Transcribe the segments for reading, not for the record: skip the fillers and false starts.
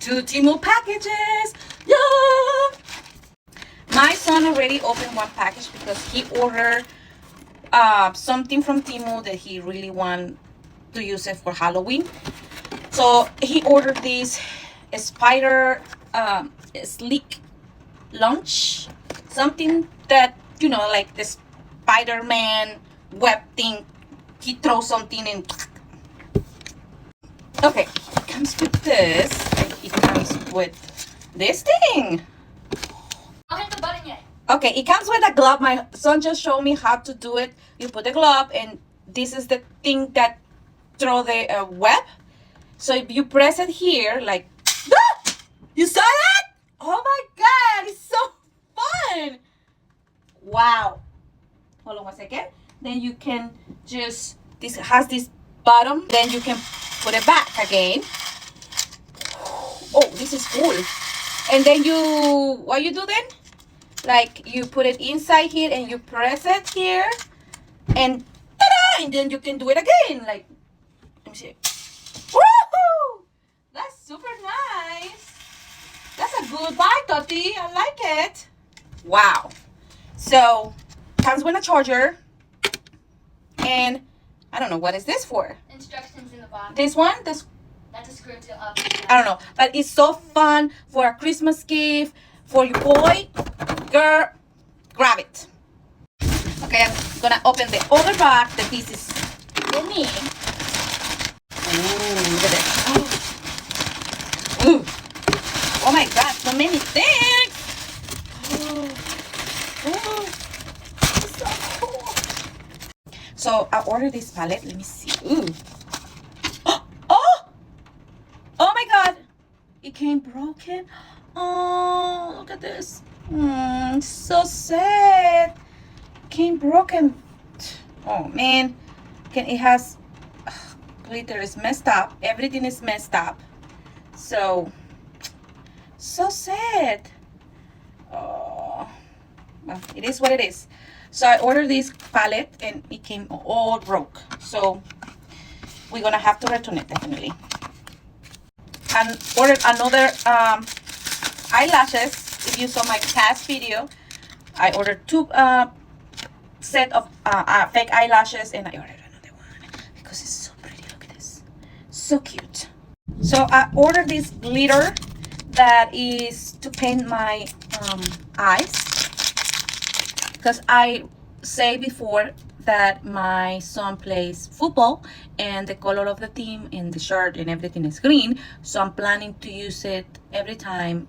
2 Temu packages. Yeah. My son already opened one package because he ordered something from Temu that he really want to use it for Halloween. So he ordered this spider sleek lunch, something that, you know, like the Spider-Man web thing. He throws something in. Okay, it comes with this, and it comes with this thing. I'll hit the button yet. Okay, it comes with a glove. My son just showed me how to do it. You put the glove, and this is the thing that throw the web. So if you press it here, like, ah! You saw that? Oh my God, it's so fun. Wow. Hold on one second. Then you can just, this has this bottom, then you can put it back again. Oh, this is cool. And then what you do then? Like, you put it inside here and you press it here, and ta-da! And then you can do it again. Like, let me see. Woohoo! That's super nice. That's a good buy, Toti. I like it. Wow. So, comes with a charger. And I don't know, what is this for? Instructions in the box. This one? That's a screw to up. I don't know. But it's so fun for a Christmas gift. For your boy, girl, grab it. Okay, I'm gonna open the other box. The piece is for me. Ooh, look at this. Oh. Ooh. Oh my God, so many things. Oh. It's so cool. So I ordered this palette. Let me see. Ooh. Oh! Oh my God. It came broken. Oh, look at this. So sad. Came broken. Oh man. It has glitter is messed up. Everything is messed up. So sad. Oh, well, it is what it is. So I ordered this palette and it came all broke. So we're gonna have to return it definitely. And ordered another eyelashes. If you saw my past video, I ordered 2 set of fake eyelashes, and I ordered another one because it's so pretty. Look at this, so cute. So I ordered this glitter that is to paint my eyes, because I say before that my son plays football and the color of the team and the shirt and everything is green, so I'm planning to use it every time.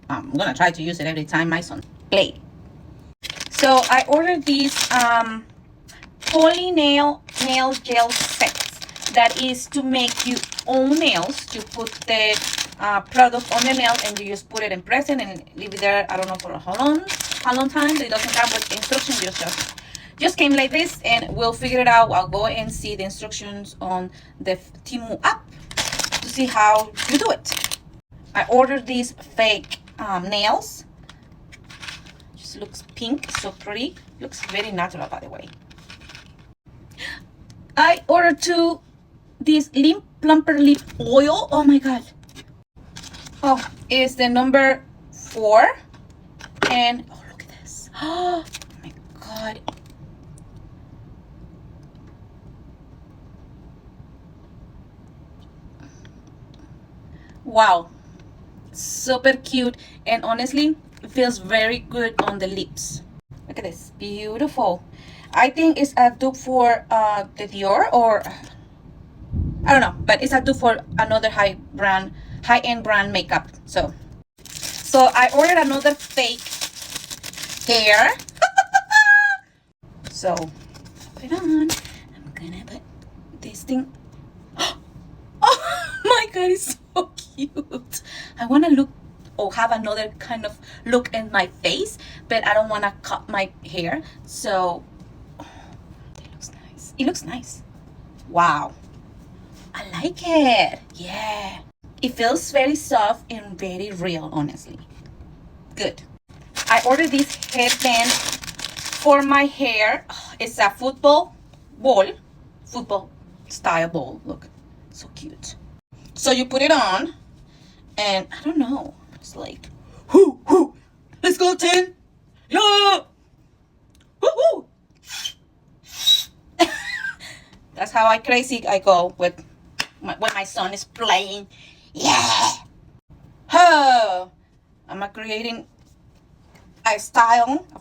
I'm gonna try to use it every time my son plays. So I ordered these poly nail gel sets. That is to make your own nails. You put the product on the nail and you just put it and press it and leave it there. I don't know for how long time. It doesn't come with instructions. Just came like this, and we'll figure it out. I'll go and see the instructions on the Temu app to see how you do it. I ordered these fake nails. Just looks pink, so pretty. Looks very natural, by the way. I ordered this lip plumper lip oil. Oh my God. Oh, it's the number 4. And oh, look at this. Oh my God. Wow, super cute, and honestly it feels very good on the lips. Look at this, beautiful. I think it's a dupe for the Dior, or I don't know, but it's a dupe for another high-end brand makeup. So I ordered another fake hair. So put it on. I'm gonna put this thing. Oh my God, it's so cute. I want to look or have another kind of look in my face, but I don't want to cut my hair. So it looks nice. It looks nice. Wow, I like it. Yeah, it feels very soft and very real, honestly. Good. I ordered this headband for my hair. It's a football style ball. Look, so cute. So you put it on And I don't know. It's like, whoo, whoo, let's go, 10. Yeah. Woo, woo. That's how crazy I go when my son is playing. Yeah. Oh, I'm creating a style, a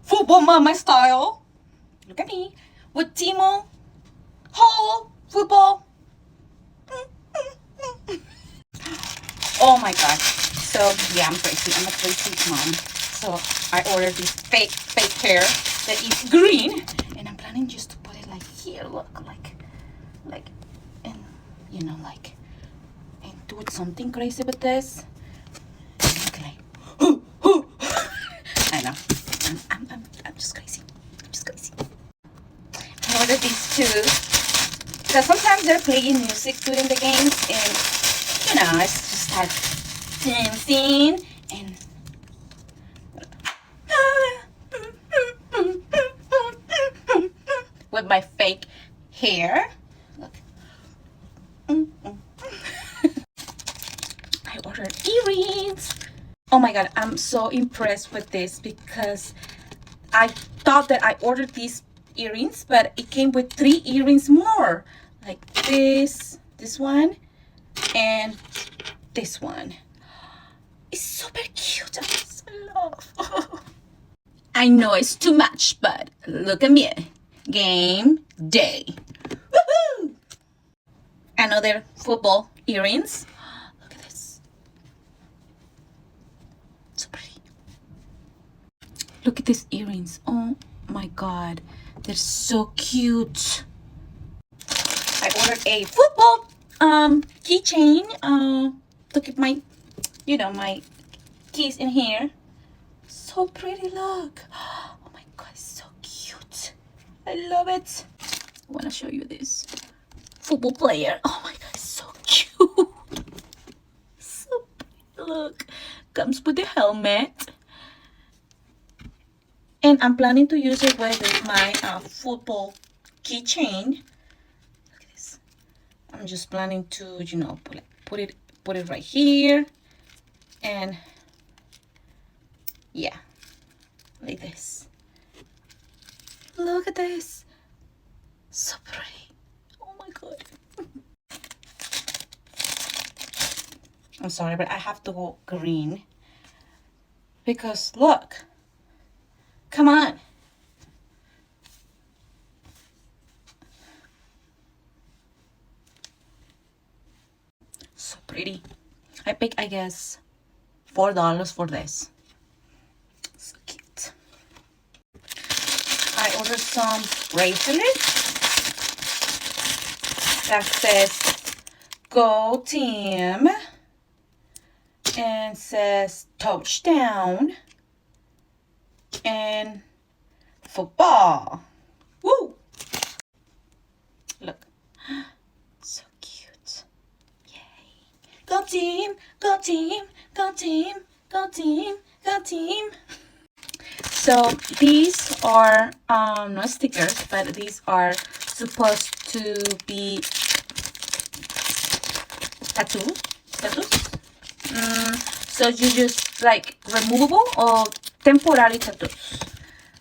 football mama style. Look at me with Temu, whole football. Oh my god. So yeah, I'm crazy. I'm a crazy mom. So I ordered this fake hair that is green, and I'm planning just to put it like here. Look, like, and you know, like, and do something crazy with this. Look like, I know. I'm just crazy. I'm just crazy. I ordered these two. So sometimes they're playing music during the games, and you know, it's just like dancing and with my fake hair. Look. I ordered earrings. Oh my god, I'm so impressed with this because I thought that I ordered these earrings, but it came with 3 earrings more. Like this one, and this one. It's super cute. I so love. I know it's too much, but look at me. Game day. Woohoo! Another football earrings. Look at this. So pretty. Look at these earrings. Oh my god. They're so cute. I ordered a football keychain. Look at my, you know, my keys in here. So pretty, look. Oh my god, it's so cute. I love it. I want to show you this football player. Oh my god, it's so cute. So pretty, look. Comes with the helmet. And I'm planning to use it with my football keychain. Look at this. I'm just planning to, you know, put it right here. And yeah, like this. Look at this. So pretty. Oh my god. I'm sorry, but I have to go green. Because look. Come on. So pretty. I paid, I guess, $4 for this. So cute. I ordered some bracelets that says Go Team and says touchdown and football. Woo! Look. So cute. Yay. Go team, go team, go team, go team, go team. So these are not stickers, but these are supposed to be tattoos. So you just like removable or temporary tattoos.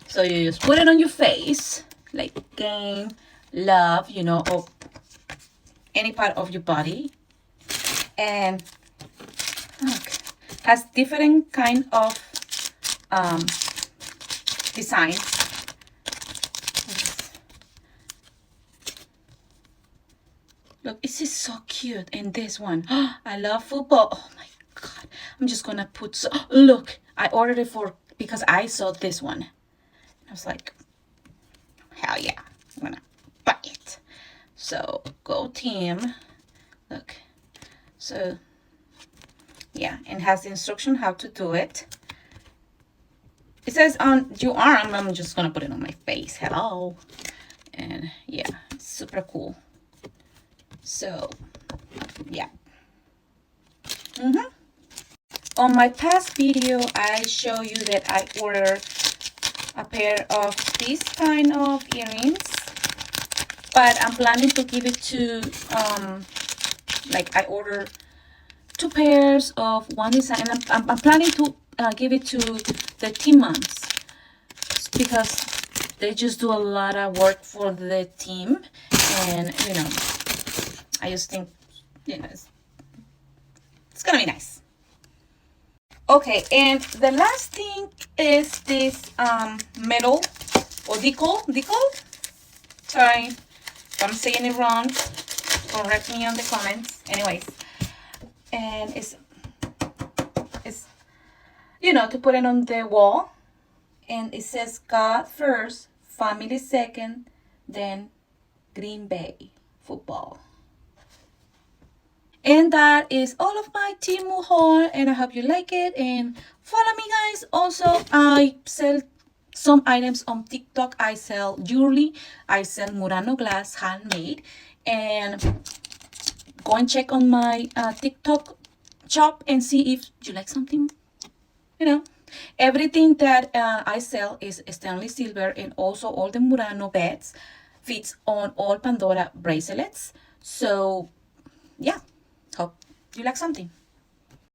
So you just put it on your face, like game, love, you know, or any part of your body. And look, has different kind of designs. Look, this is so cute. And this one, I love football. Oh my god, I'm just gonna put so look, I ordered it because I saw this one. I was like, hell yeah, I'm gonna buy it. So Go Team. Look, so yeah, and has the instruction how to do it. It says on your arm. I'm just gonna put it on my face. Hello. And yeah, it's super cool. So yeah. On my past video, I show you that I ordered a pair of this kind of earrings, but I'm planning to give it to like I ordered 2 pairs pairs of one design, and I'm planning to give it to the team moms because they just do a lot of work for the team, and I just think it's gonna be nice. Okay, and the last thing is this metal or decal. Sorry if I'm saying it wrong. Correct me on the comments. Anyways, and it's to put it on the wall, and it says God first, family second, then Green Bay football. And that is all of my Temu haul, and I hope you like it, and follow me, guys. Also, I sell some items on TikTok. I sell jewelry, I sell Murano glass handmade, and go and check on my TikTok shop and see if you like something. Everything that I sell is stainless silver, and also all the Murano beds fits on all Pandora bracelets. So yeah, hope you like something.